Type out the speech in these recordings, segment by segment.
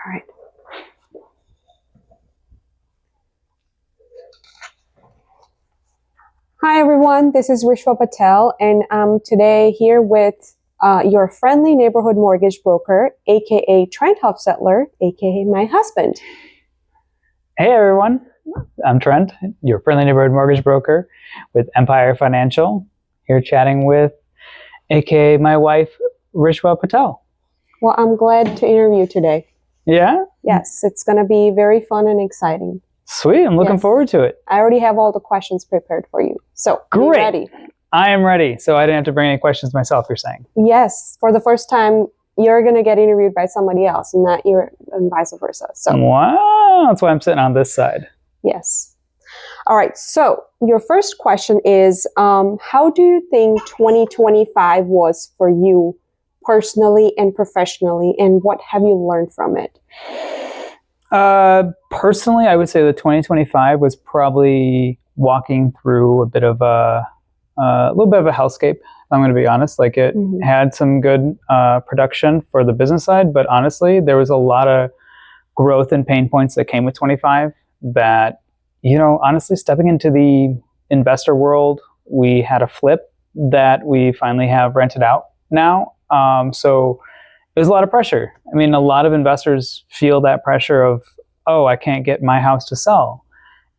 All right. Hi, everyone. This is Rishwa Patel, and I'm today here with your friendly neighborhood mortgage broker, aka Trent Hofsettler, aka my husband. Hey, everyone. I'm Trent, your friendly neighborhood mortgage broker with Empire Financial, here chatting with aka my wife, Rishwa Patel. Well, I'm glad to interview today. Yeah? Yes, it's going to be very fun and exciting. Sweet. I'm looking forward to it. I already have all the questions prepared for you. So, great. Are you ready? I am ready. So I didn't have to bring any questions myself, you're saying? Yes. For the first time, you're going to get interviewed by somebody else and not you, and vice versa. So, wow. That's why I'm sitting on this side. Yes. All right. So your first question is, how do you think 2025 was for you personally and professionally, and what have you learned from it? Personally, I would say that 2025 was probably walking through a little bit of a hellscape. I'm going to be honest. Like it had some good production for the business side, but honestly, there was a lot of growth and pain points that came with 25 that, honestly, stepping into the investor world, we had a flip that we finally have rented out now. So there's a lot of pressure. I mean, a lot of investors feel that pressure of, oh, I can't get my house to sell.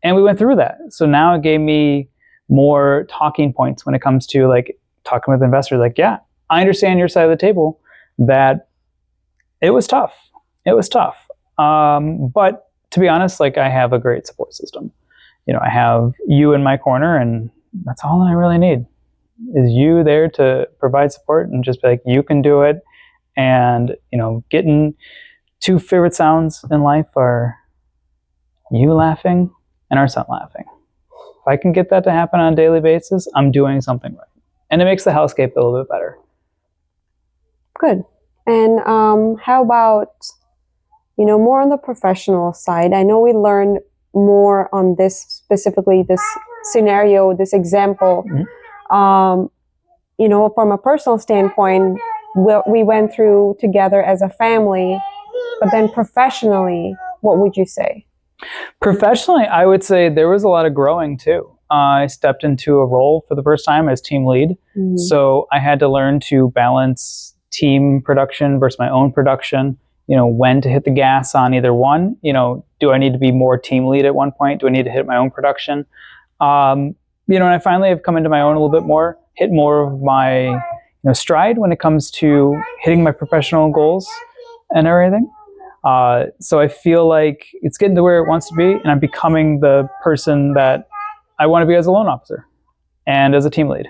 And we went through that. So now it gave me more talking points when it comes to like talking with investors. Like, yeah, I understand your side of the table, that it was tough. It was tough. But to be honest, like I have a great support system. I have you in my corner, and that's all I really need is you there to provide support and just be like, you can do it. And, getting two favorite sounds in life are you laughing and our son laughing. If I can get that to happen on a daily basis, I'm doing something right. And it makes the hellscape a little bit better. Good. And how about, more on the professional side? I know we learned more on this, specifically this scenario, this example. From a personal standpoint, we went through together as a family, but then professionally, what would you say? Professionally, I would say there was a lot of growing too. I stepped into a role for the first time as team lead. So I had to learn to balance team production versus my own production, when to hit the gas on either one. Do I need to be more team lead at one point? Do I need to hit my own production? And I finally have come into my own a little bit more, hit more of my stride when it comes to hitting my professional goals and everything. So I feel like it's getting to where it wants to be, and I'm becoming the person that I want to be as a loan officer and as a team lead.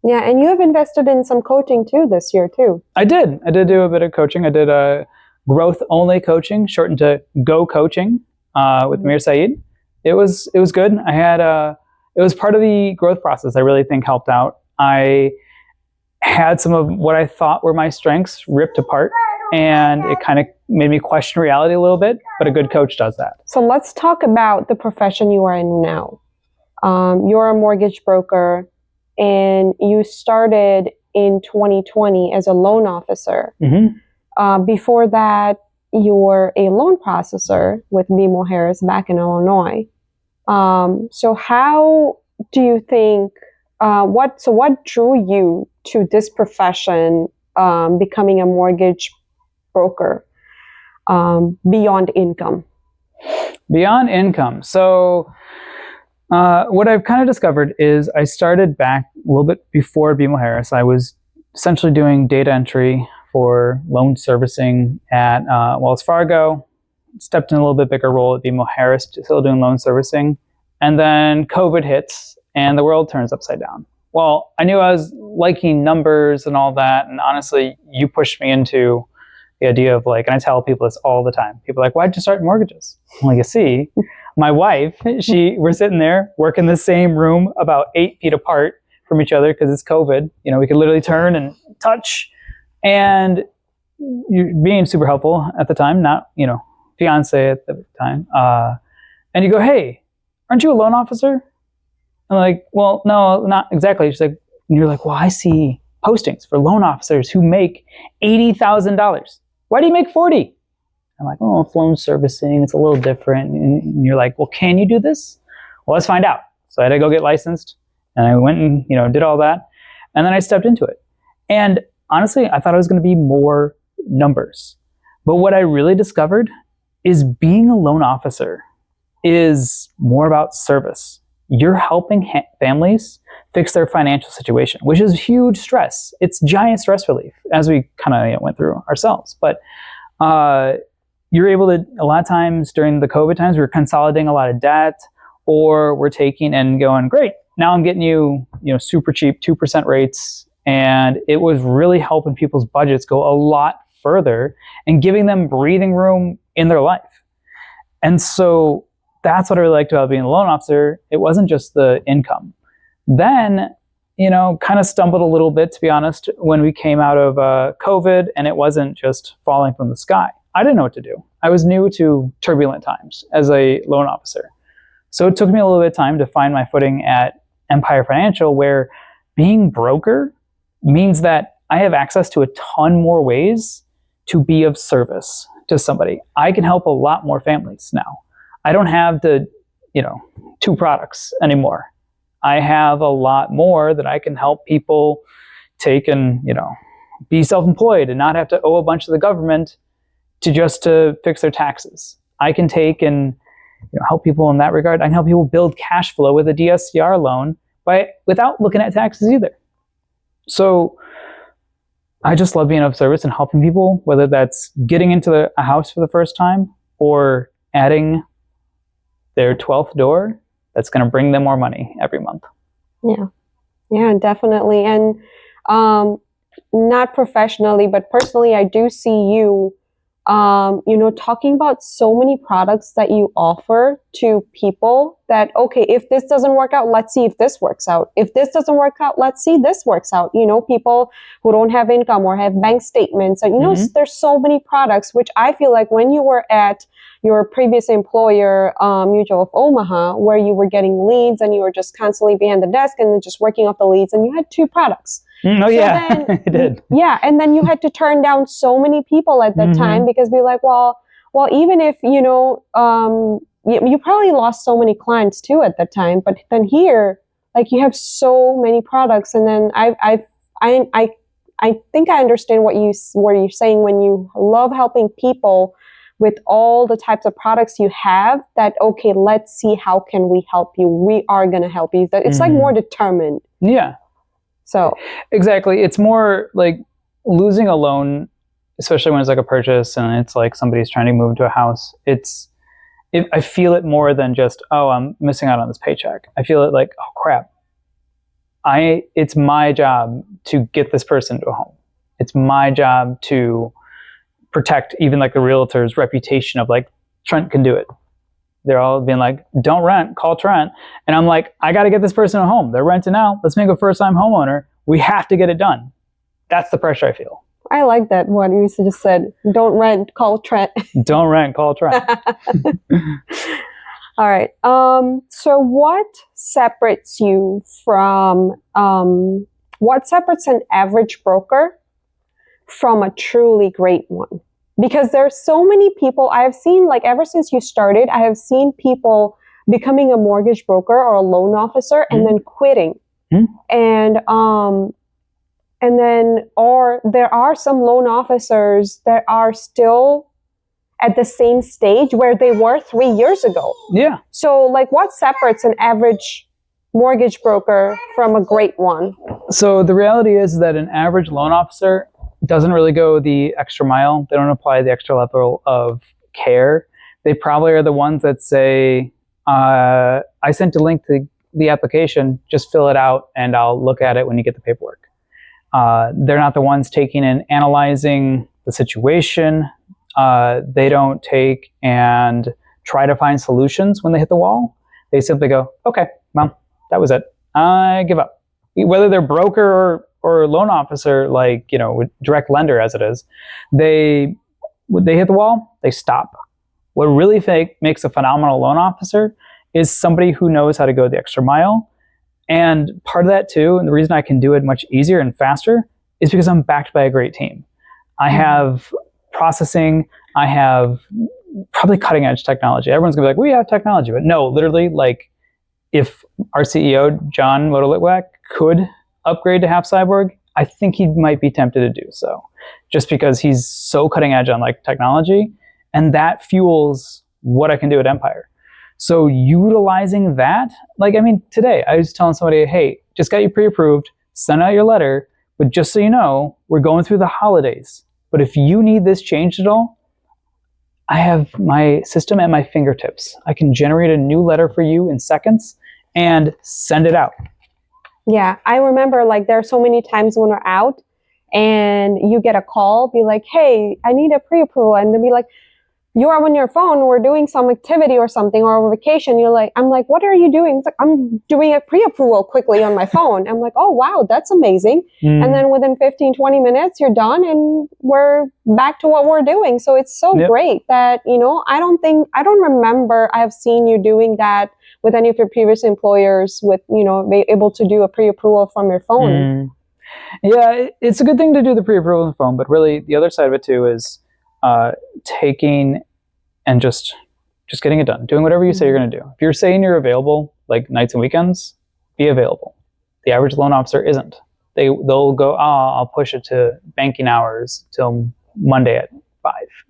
Yeah, and you have invested in some coaching too this year too. I did do a bit of coaching. I did a growth-only coaching, shortened to Go Coaching, with Mir Saeed. It was good. I had it was part of the growth process. I really think helped out. I had some of what I thought were my strengths ripped apart, and it kind of made me question reality a little bit, but a good coach does that. So let's talk about the profession you are in now. You're a mortgage broker, and you started in 2020 as a loan officer. Before that, you were a loan processor with BMO Harris back in Illinois. So how do you think, what drew you to this profession, becoming a mortgage broker, beyond income? Beyond income. So what I've kind of discovered is I started back a little bit before BMO Harris. I was essentially doing data entry for loan servicing at Wells Fargo, stepped in a little bit bigger role at BMO Harris, still doing loan servicing. And then COVID hits and the world turns upside down. Well, I knew I was liking numbers and all that. And honestly, you pushed me into the idea of like, and I tell people this all the time. People are like, why'd you start mortgages? Well, you see, my wife, we're sitting there working in the same room about 8 feet apart from each other because it's COVID. We could literally turn and touch. And you being super helpful at the time, not, fiance at the time. And you go, hey, aren't you a loan officer? I'm like, well, no, not exactly. She's like, and you're like, well, I see postings for loan officers who make $80,000. Why do you make 40? I'm like, oh, loan servicing, it's a little different. And you're like, well, can you do this? Well, let's find out. So I had to go get licensed, and I went and, did all that. And then I stepped into it. And honestly, I thought it was going to be more numbers. But what I really discovered is being a loan officer is more about service. You're helping families fix their financial situation, which is huge stress. It's giant stress relief, as we kind of went through ourselves. But you're able to, a lot of times during the COVID times, we were consolidating a lot of debt, or we're taking and going, great, now I'm getting you, super cheap 2% rates. And it was really helping people's budgets go a lot further and giving them breathing room in their life. And so that's what I really liked about being a loan officer. It wasn't just the income. Then, kind of stumbled a little bit, to be honest, when we came out of COVID, and it wasn't just falling from the sky. I didn't know what to do. I was new to turbulent times as a loan officer. So it took me a little bit of time to find my footing at Empire Financial, where being broker means that I have access to a ton more ways to be of service to somebody. I can help a lot more families now. I don't have the, 2 products anymore. I have a lot more that I can help people take and, be self-employed and not have to owe a bunch to the government to fix their taxes. I can take and help people in that regard. I can help people build cash flow with a DSCR loan without looking at taxes either. So I just love being of service and helping people, whether that's getting into a house for the first time or adding their 12th door that's going to bring them more money every month. Yeah, definitely. And not professionally, but personally, I do see you, talking about so many products that you offer to people that, okay, if this doesn't work out, let's see if this works out. If this doesn't work out, let's see this works out. People who don't have income or have bank statements. And, there's so many products, which I feel like when you were at your previous employer, Mutual of Omaha, where you were getting leads and you were just constantly behind the desk and then just working off the leads, and you had 2 products. I did. Yeah, and then you had to turn down so many people at that time because we're like, well, even if, you probably lost so many clients too at that time, but then here, like, you have so many products, and then I think I understand what you're saying when you love helping people with all the types of products you have. That, okay, let's see, how can we help you? We are going to help you. That it's like more determined. Yeah. So exactly, it's more like losing a loan, especially when it's like a purchase and it's like somebody's trying to move to a house. I feel it more than just, oh, I'm missing out on this paycheck. I feel it like, oh crap, it's my job to get this person to a home. It's my job to protect even like the realtor's reputation of like, Trent can do it. They're all being like, don't rent, call Trent. And I'm like, I got to get this person a home. They're renting out. Let's make a first-time homeowner. We have to get it done. That's the pressure I feel. I like that one. You just said, don't rent, call Trent. Don't rent, call Trent. All right. So what separates you from, what separates an average broker from a truly great one? Because there's so many people I have seen, like ever since you started, I have seen people becoming a mortgage broker or a loan officer and then quitting. And there are some loan officers that are still at the same stage where they were 3 years ago. Yeah. So like, what separates an average mortgage broker from a great one? So the reality is that an average loan officer doesn't really go the extra mile. They don't apply the extra level of care. They probably are the ones that say, I sent a link to the application, just fill it out and I'll look at it when you get the paperwork. They're not the ones taking and analyzing the situation. They don't take and try to find solutions when they hit the wall. They simply go, okay, well, that was it. I give up. Whether they're broker or loan officer, like, with direct lender as it is, they hit the wall, they stop. What really makes a phenomenal loan officer is somebody who knows how to go the extra mile. And part of that too, and the reason I can do it much easier and faster, is because I'm backed by a great team. I have processing. I have probably cutting edge technology. Everyone's gonna be like, we have technology, but no, literally, like, if our CEO John Modolitwak could upgrade to half cyborg, I think he might be tempted to do so, just because he's so cutting edge on like technology, and that fuels what I can do at Empire. So utilizing that, like, I mean, today I was telling somebody, hey, just got you pre-approved, send out your letter, but just so you know, we're going through the holidays. But if you need this changed at all, I have my system at my fingertips. I can generate a new letter for you in seconds and send it out. Yeah, I remember, like, there are so many times when we're out and you get a call, be like, hey, I need a pre-approval. And they'll be like, you are on your phone, we're doing some activity or something, or a vacation. I'm like, what are you doing? It's like, I'm doing a pre-approval quickly on my phone. I'm like, oh, wow, that's amazing. And then within 15, 20 minutes, you're done and we're back to what we're doing. So it's so great that, I don't remember I have seen you doing that with any of your previous employers with, be able to do a pre-approval from your phone. Yeah, it's a good thing to do the pre-approval on the phone, but really the other side of it too is taking and just getting it done, doing whatever you say you're going to do. If you're saying you're available like nights and weekends, be available. The average loan officer isn't. They'll go, I'll push it to banking hours till Monday at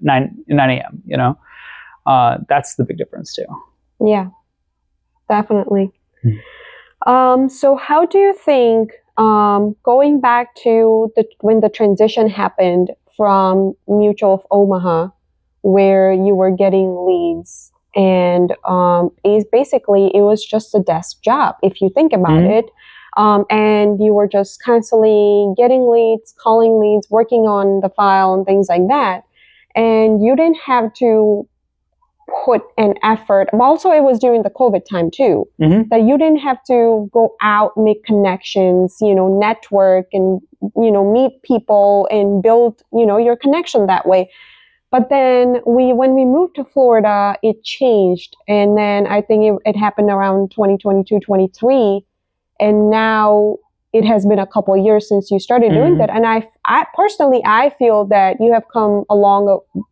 9 a.m. That's the big difference too. Yeah, definitely. So how do you think, going back to when the transition happened from Mutual of Omaha, where you were getting leads, and it was just a desk job, if you think about it, and you were just constantly getting leads, calling leads, working on the file and things like that, and you didn't have to put an effort. Also, it was during the COVID time too, that you didn't have to go out, make connections, network and, meet people and build, your connection that way. But then when we moved to Florida, it changed. And then I think it happened around 2022, 23. And now it has been a couple of years since you started doing that. And I personally, I feel that you have come a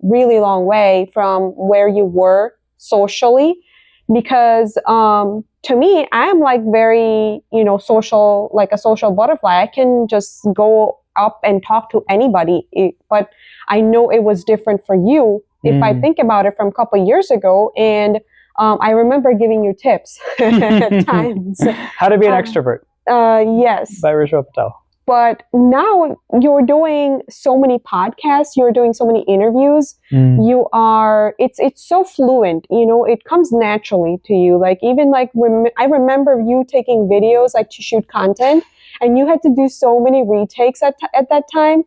really long way from where you were socially, because to me, I'm like very, social, like a social butterfly. I can just go up and talk to anybody. But I know it was different for you if I think about it from a couple of years ago. And I remember giving you tips at times. How to be an extrovert. Yes. By Rishwa Patel. But now you're doing so many podcasts, you're doing so many interviews. It's so fluent, it comes naturally to you. Like, even like, I remember you taking videos like to shoot content, and you had to do so many retakes at that time.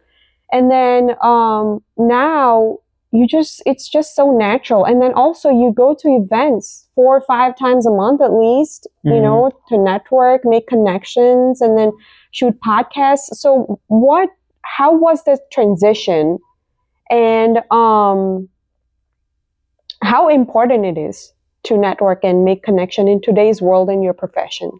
And then now it's just so natural. And then also you go to events 4 or 5 times a month at least, to network, make connections, and then shoot podcasts. So how was the transition, and how important it is to network and make connection in today's world in your profession?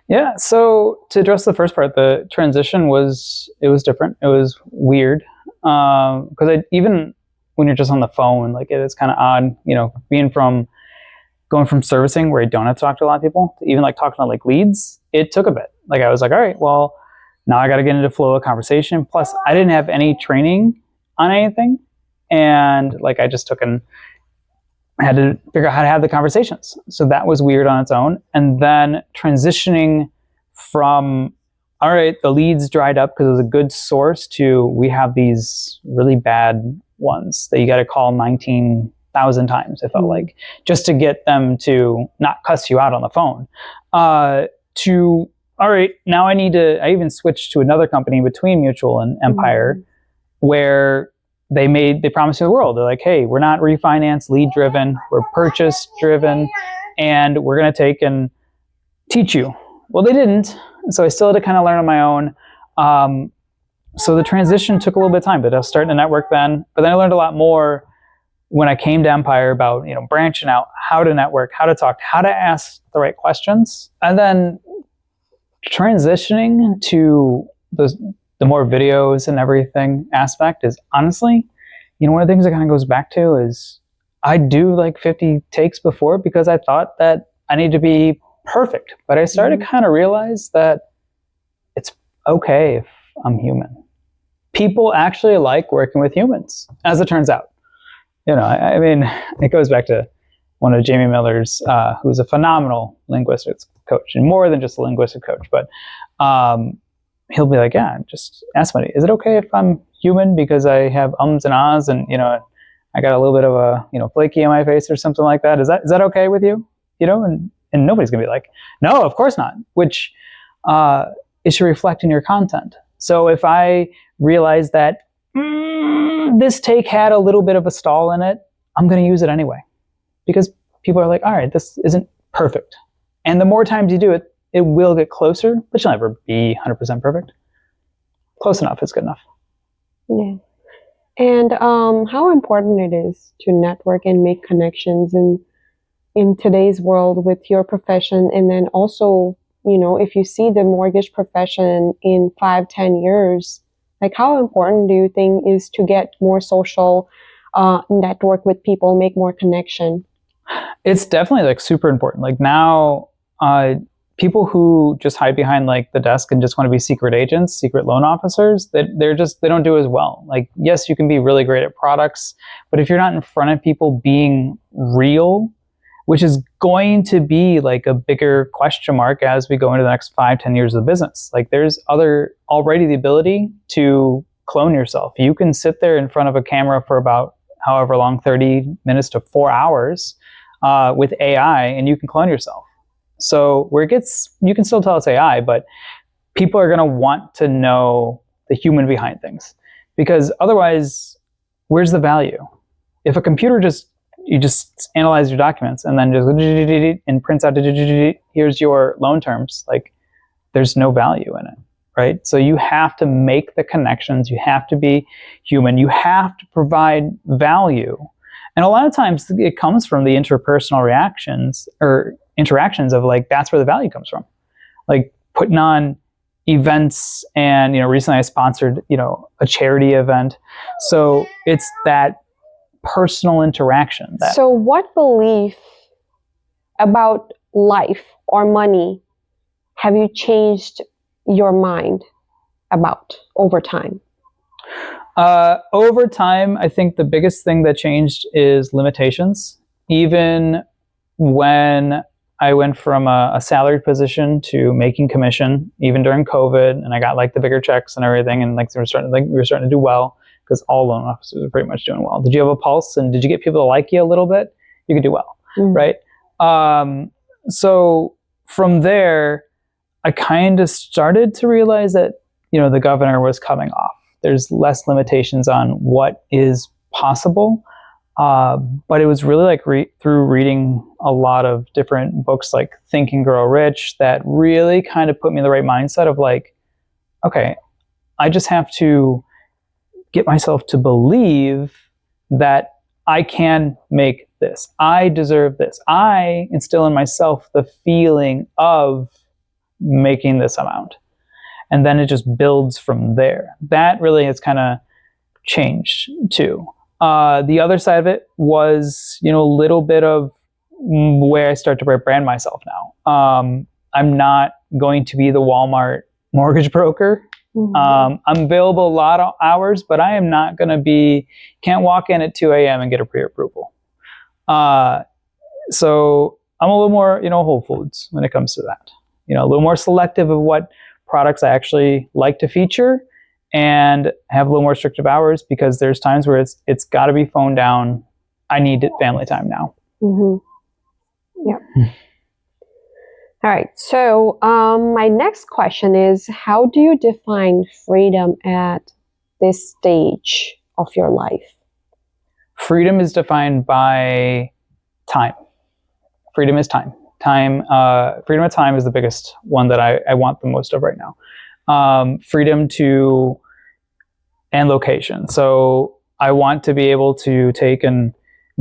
Yeah, so to address the first part, the transition was different. It was weird, because even when you're just on the phone, like, it's kind of odd, going from servicing where I don't have to talk to a lot of people to even like talking to like leads. It took a bit. Like, I was like, all right, well, now I got to get into flow of conversation. Plus, I didn't have any training on anything, and like, I just had to figure out how to have the conversations. So that was weird on its own. And then transitioning from, all right, the leads dried up because it was a good source, to we have these really bad ones that you got to call 19,000 times, it felt like, just to get them to not cuss you out on the phone. To, all right, now I even switched to another company between Mutual and Empire, where they promised you the world. They're like, hey, we're not refinance lead driven, we're purchase driven, and we're going to take and teach you. Well, they didn't. So I still had to kind of learn on my own. So the transition took a little bit of time, but I was starting to network then. But then I learned a lot more when I came to Empire about, branching out, how to network, how to talk, how to ask the right questions. And then transitioning to the more videos and everything aspect is, honestly, one of the things that kind of goes back to is I do like 50 takes before because I thought that I need to be perfect. But I started to kind of realize that it's okay if I'm human. People actually like working with humans, as it turns out. I mean, it goes back to one of Jamie Miller's, who's a phenomenal linguistics coach, and more than just a linguistic coach, but he'll be like, yeah, just ask somebody, is it okay if I'm human because I have ums and ahs and, I got a little bit of a, flaky on my face or something like that. Is that okay with you? And nobody's gonna be like, no, of course not, which it should reflect in your content. So if I realize that this take had a little bit of a stall in it, I'm going to use it anyway. Because people are like, all right, this isn't perfect. And the more times you do it, it will get closer, but you'll never be 100% perfect. Close enough is good enough. Yeah. And how important it is to network and make connections in today's world with your profession, and then also, if you see the mortgage profession in 5-10 years, like how important do you think is to get more social network with people, make more connection? It's definitely like super important. Like now, people who just hide behind like the desk and just want to be secret agents, secret loan officers, they don't do as well. Like, yes, you can be really great at products, but if you're not in front of people being real, which is going to be like a bigger question mark as we go into the next 5-10 years of business. Like there's already the ability to clone yourself. You can sit there in front of a camera for about however long, 30 minutes to 4 hours with AI, and you can clone yourself. So you can still tell it's AI, but people are going to want to know the human behind things, because otherwise, where's the value? If a computer you just analyze your documents and then just and prints out, here's your loan terms, like there's no value in it, right? So you have to make the connections, you have to be human, you have to provide value. And a lot of times it comes from the interpersonal reactions or interactions of like, that's where the value comes from. Like putting on events, and recently I sponsored a charity event. So it's that personal interaction. So what belief about life or money have you changed your mind about over time? Over time, I think the biggest thing that changed is limitations. Even when I went from a salaried position to making commission, even during COVID, and I got like the bigger checks and everything, and like we were starting to do well, because all loan officers are pretty much doing well. Did you have a pulse, and did you get people to like you a little bit? You could do well, right? So from there, I kind of started to realize that the governor was coming off. There's less limitations on what is possible, but it was really like through reading a lot of different books like Think and Grow Rich that really kind of put me in the right mindset of like, okay, I just have to get myself to believe that I can make this. I deserve this. I instill in myself the feeling of making this amount. And then it just builds from there. That really has kind of changed too. The other side of it was, a little bit of where I start to brand myself now. I'm not going to be the Walmart mortgage broker. I'm available a lot of hours, but I am not going to can't walk in at 2 a.m. and get a pre-approval. So I'm a little more, Whole Foods when it comes to that. A little more selective of what products I actually like to feature, and have a little more restrictive hours, because there's times where it's got to be phone down. I need family time now. Yeah. All right. So my next question is, how do you define freedom at this stage of your life? Freedom is defined by time. Freedom is time. Freedom of time is the biggest one that I want the most of right now. Freedom and location. So I want to be able to take and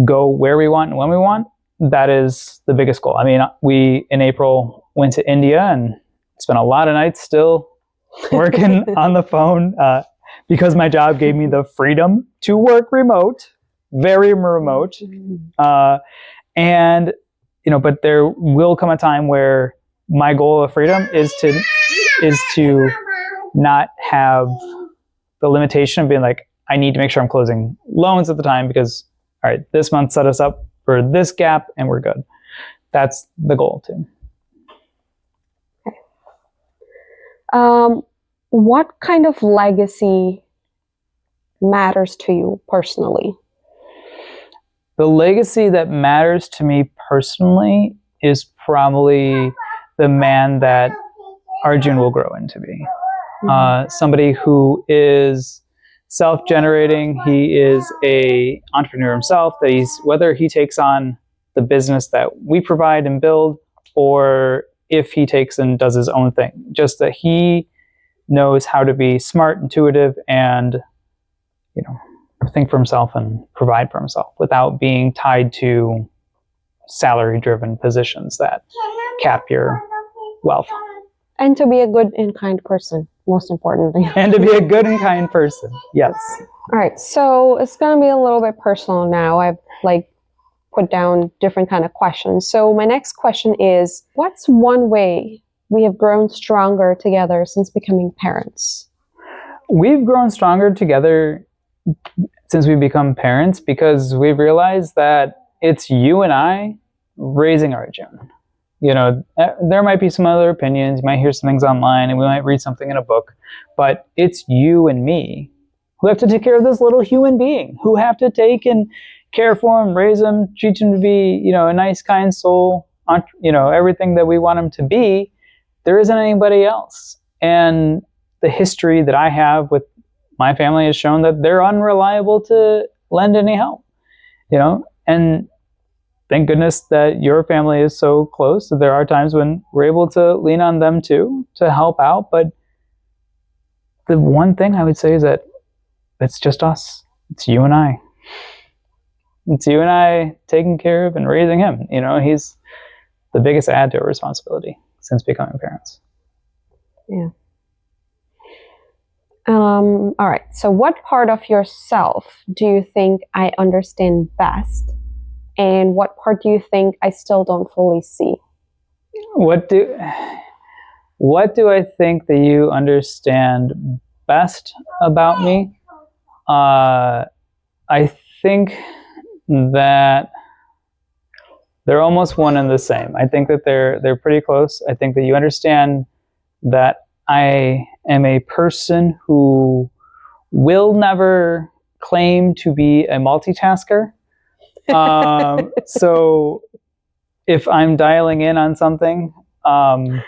go where we want and when we want. That is the biggest goal. I mean, we in April went to India and spent a lot of nights still working on the phone, because my job gave me the freedom to work remote, very remote. And, but there will come a time where my goal of freedom is to not have the limitation of being like, I need to make sure I'm closing loans at the time because, all right, this month set us up for this gap and we're good. That's the goal too. Okay. What kind of legacy matters to you personally? The legacy that matters to me personally is probably the man that Arjun will grow into be. Somebody who is self-generating. He is a entrepreneur himself. Whether he takes on the business that we provide and build, or if he takes and does his own thing, just that he knows how to be smart, intuitive, and think for himself and provide for himself without being tied to salary-driven positions that cap your wealth. And to be a good and kind person, most importantly. And to be a good and kind person, yes. All right, so it's going to be a little bit personal now. I've put down different kind of questions. So my next question is, what's one way we have grown stronger together since becoming parents? We've grown stronger together since we've become parents because we've realized that it's you and I raising Arjun. There might be some other opinions. You might hear some things online and we might read something in a book, but it's you and me who have to take care of this little human being, who have to take and care for him, raise him, teach him to be, a nice, kind soul, everything that we want him to be. There isn't anybody else. And the history that I have with my family has shown that they're unreliable to lend any help, and thank goodness that your family is so close that there are times when we're able to lean on them too to help out. But the one thing I would say is that it's just us. It's you and I. It's you and I taking care of and raising him. He's the biggest add to our responsibility since becoming parents. Yeah. All right. So what part of yourself do you think I understand best? And what part do you think I still don't fully see? What do I think that you understand best about me? I think that they're almost one and the same. I think that they're pretty close. I think that you understand that I am a person who will never claim to be a multitasker. So if I'm dialing in on something, I'm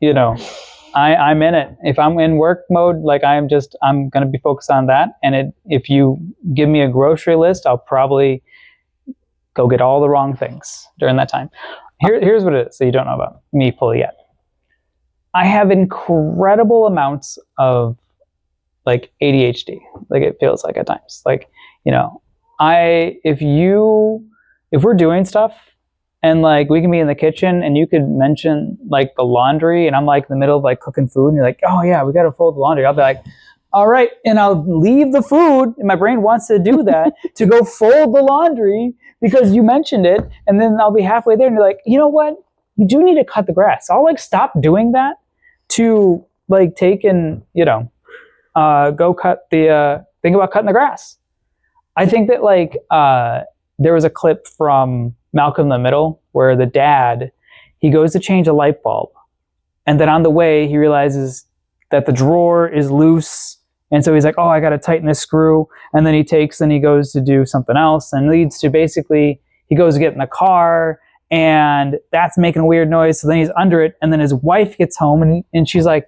in it. If I'm in work mode, I'm going to be focused on that. And if you give me a grocery list, I'll probably go get all the wrong things during that time. Here's what it is that you don't know about me fully yet. I have incredible amounts of ADHD. It feels like at times, if we're doing stuff and we can be in the kitchen and you could mention the laundry and I'm in the middle of cooking food and you're like, oh yeah, we got to fold the laundry. I'll be like, all right. And I'll leave the food and my brain wants to do that to go fold the laundry because you mentioned it. And then I'll be halfway there and you're like, you know what? You do need to cut the grass. So I'll stop doing that to take and, go cut think about cutting the grass. I think that there was a clip from Malcolm in the Middle where the dad, he goes to change a light bulb. And then on the way, he realizes that the drawer is loose. And so he's like, oh, I got to tighten this screw. And then he goes to do something else and leads to basically, he goes to get in the car and that's making a weird noise. So then he's under it. And then his wife gets home and she's like,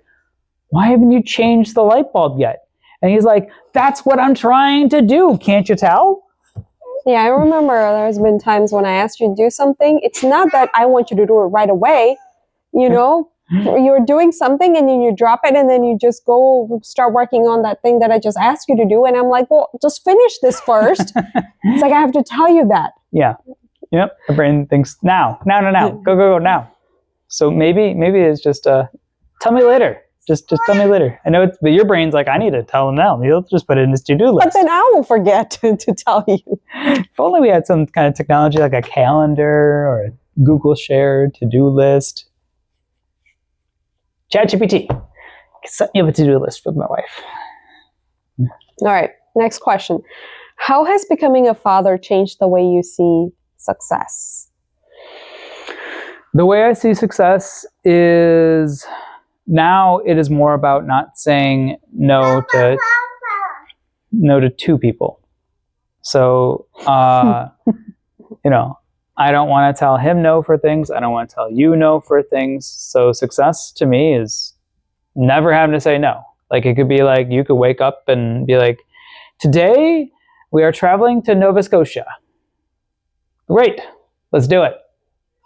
why haven't you changed the light bulb yet? And he's like, that's what I'm trying to do. Can't you tell? Yeah, I remember there's been times when I asked you to do something. It's not that I want you to do it right away. You're doing something and then you drop it and then you just go start working on that thing that I just asked you to do. And I'm like, well, just finish this first. It's like, I have to tell you that. Yeah. Yep. The brain thinks now, go now. So maybe it's just tell me later. Just tell me later. I know but your brain's like, I need to tell him now. He'll just put it in his to-do list. But then I will forget to tell you. If only we had some kind of technology like a calendar or a Google Share to-do list. ChatGPT. Set me up a to-do list with my wife. All right, next question. How has becoming a father changed the way you see success? The way I see success is now it is more about not saying no to two people. So, you know, I don't want to tell him no for things. I don't want to tell you no for things. So success to me is never having to say no. Like it could be like, you could wake up and be like, today we are traveling to Nova Scotia. Great, let's do it.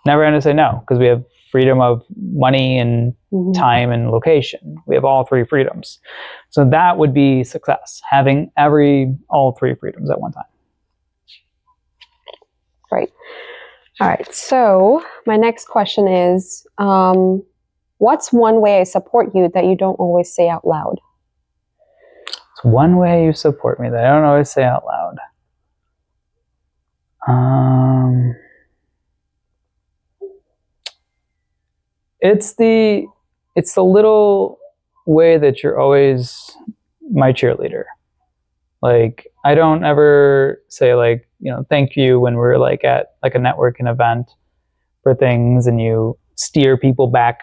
Never having to say no, because we have freedom of money and time and location. We have all three freedoms. So that would be success, having all three freedoms at one time. Great. All right, so my next question is, what's one way I support you that you don't always say out loud? It's one way you support me that I don't always say out loud. It's the little way that you're always my cheerleader. Like, I don't ever say like, thank you when we're like at like a networking event for things and you steer people back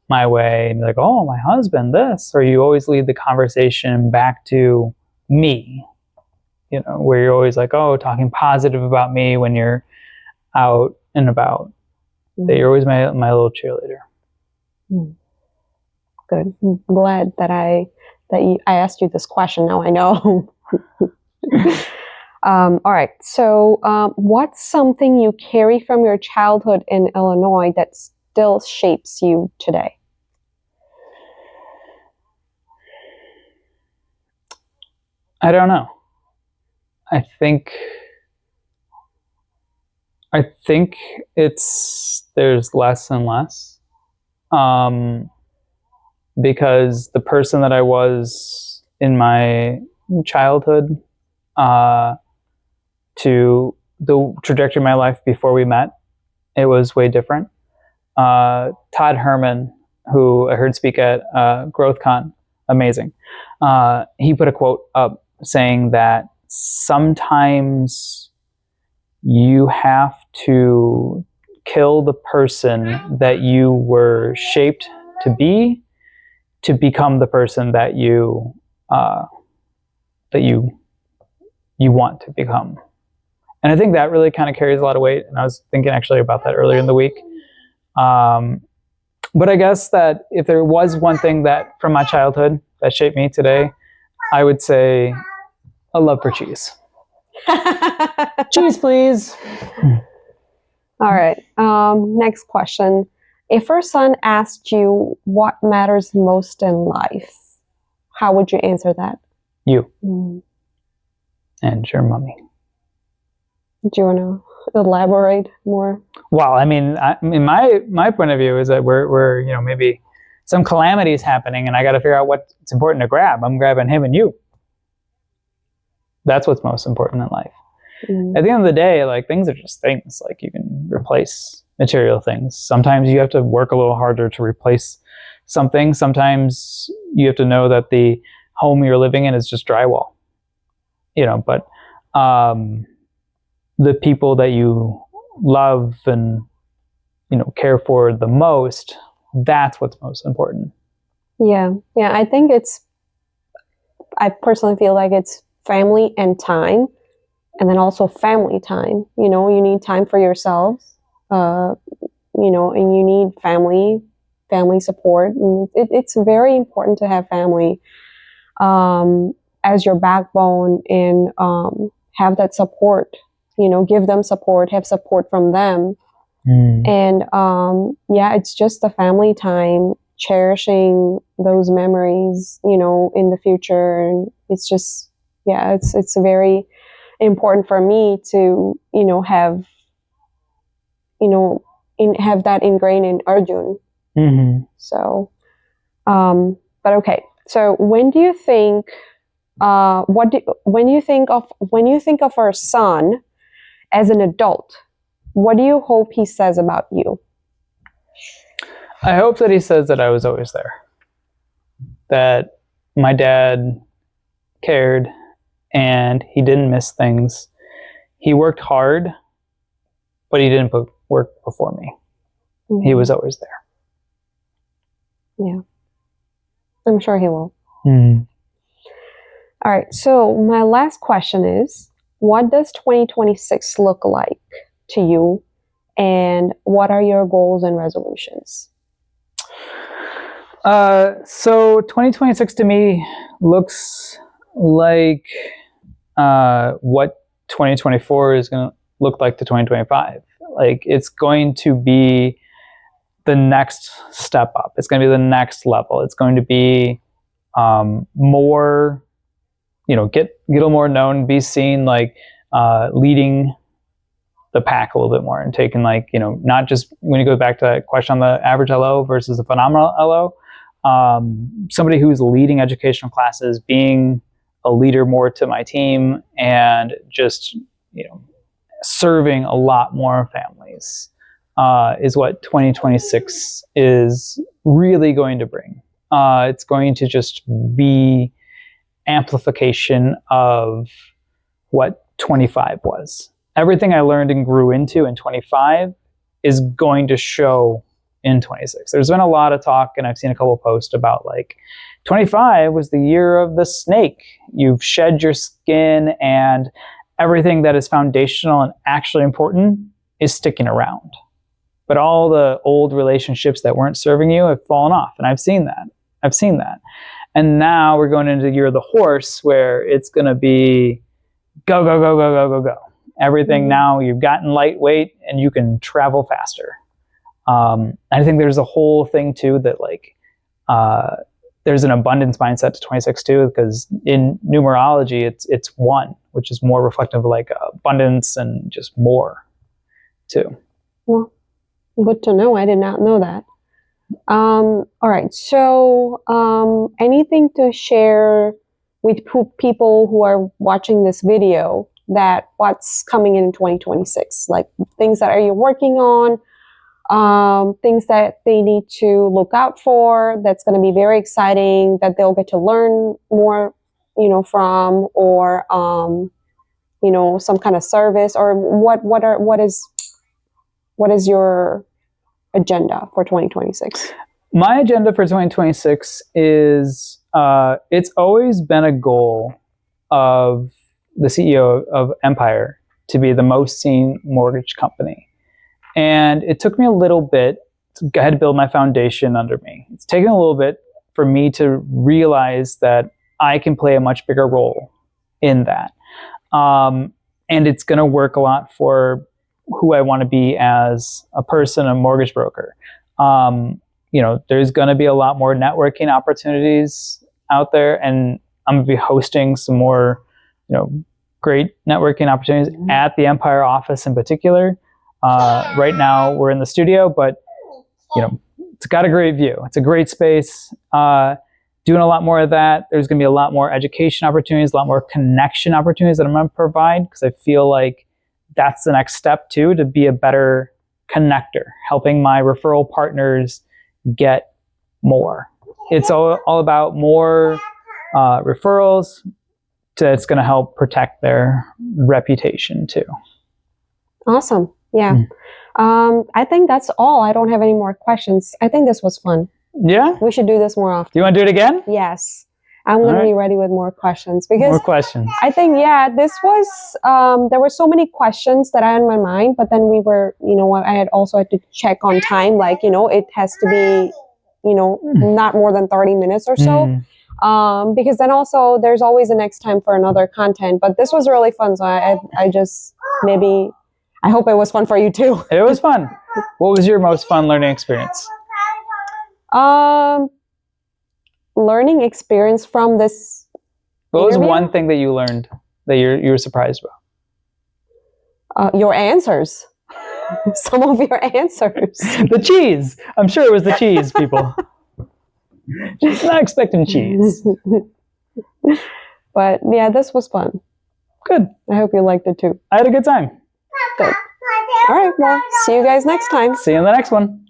my way and like, oh, my husband, this, or you always lead the conversation back to me, where you're always like, oh, talking positive about me when you're out and about. That you're always my little cheerleader. Good. I'm glad that I asked you this question. Now I know. All right. So, what's something you carry from your childhood in Illinois that still shapes you today? I don't know. I think there's less and less. Because the person that I was in my childhood to the trajectory of my life before we met, it was way different. Todd Herman, who I heard speak at GrowthCon, amazing. He put a quote up saying that sometimes you have to kill the person that you were shaped to be to become the person that you want to become. And I think that really kind of carries a lot of weight. And I was thinking actually about that earlier in the week. But I guess that if there was one thing that from my childhood that shaped me today, I would say a love for cheese. Cheese, please. All right. Next question. If your son asked you what matters most in life, how would you answer that? You. And your mommy. Do you want to elaborate more? Well, I mean, my point of view is that we're maybe some calamity is happening and I got to figure out what's important to grab. I'm grabbing him and you. That's what's most important in life. At the end of the day, like, things are just things. Like, you can replace material things. Sometimes you have to work a little harder to replace something. Sometimes you have to know that the home you're living in is just drywall. But the people that you love and care for the most, that's what's most important. Yeah. I personally feel like it's family and time, and then also family time. You need time for yourselves, and you need family support. And it's very important to have family as your backbone and have that support. Give them support, have support from them. And it's just the family time, cherishing those memories, in the future. And it's just, it's very important for me to, have that ingrained in Arjun. So, But okay. So when you think when you think of our son as an adult, what do you hope he says about you? I hope that he says that I was always there. That my dad cared and he didn't miss things. He worked hard, but he didn't put work before me. Mm-hmm. He was always there. Yeah. I'm sure he will. Mm. All right. So my last question is, what does 2026 look like to you? And what are your goals and resolutions? So 2026 to me looks like what 2024 is going to look like to 2025. Like it's going to be the next step up. It's going to be the next level. It's going to be more, get a little more known, be seen, like leading the pack a little bit more and taking not just when you go back to that question on the average LO versus the phenomenal LO, somebody who's leading educational classes, being a leader more to my team and just, serving a lot more families is what 2026 is really going to bring. It's going to just be amplification of what 25 was. Everything I learned and grew into in 25 is going to show in 26. There's been a lot of talk, and I've seen a couple of posts about 25 was the year of the snake. You've shed your skin, and everything that is foundational and actually important is sticking around. But all the old relationships that weren't serving you have fallen off, and I've seen that. And now we're going into the year of the horse, where it's going to be go, go, go, go, go, go, go. Everything now, you've gotten lightweight and you can travel faster. I think there's a whole thing too that there's an abundance mindset to 26 too, because in numerology it's 1, which is more reflective of abundance and just more too. Well, good to know. I did not know that. All right. So anything to share with people who are watching this video that what's coming in 2026, like things that are you working on, things that they need to look out for, that's going to be very exciting, that they'll get to learn more, from, or, some kind of service, or what is your agenda for 2026? My agenda for 2026 is, it's always been a goal of the CEO of Empire to be the most seen mortgage company. And it took me a little bit. I had to build my foundation under me. It's taken a little bit for me to realize that I can play a much bigger role in that. And it's going to work a lot for who I want to be as a person, a mortgage broker. There's going to be a lot more networking opportunities out there, and I'm going to be hosting some more, great networking opportunities at the Empire office in particular. Right now we're in the studio, but it's got a great view. It's a great space. Doing a lot more of that. There's going to be a lot more education opportunities, a lot more connection opportunities that I'm going to provide, because I feel like that's the next step too, to be a better connector, helping my referral partners get more. It's all about more referrals. It's going to help protect their reputation too. Awesome. Yeah. I think that's all. I don't have any more questions. I think this was fun. Yeah? We should do this more often. Do you want to do it again? Yes. I'm going to be ready with more questions, because more questions. I think, this was, there were so many questions that I had in my mind, but then we were, I had to check on time. It has to be, not more than 30 minutes or so. Because then also there's always a next time for another content, but this was really fun. So I just I hope it was fun for you too. It was fun. What was your most fun learning experience? Learning experience from this. What was one thing that you learned that you were surprised about? Your answers. Some of your answers. The cheese. I'm sure it was the cheese, people. She's not expecting cheese. But yeah, this was fun. Good. I hope you liked it too. I had a good time. Good. All right, well, see you guys next time. See you in the next one.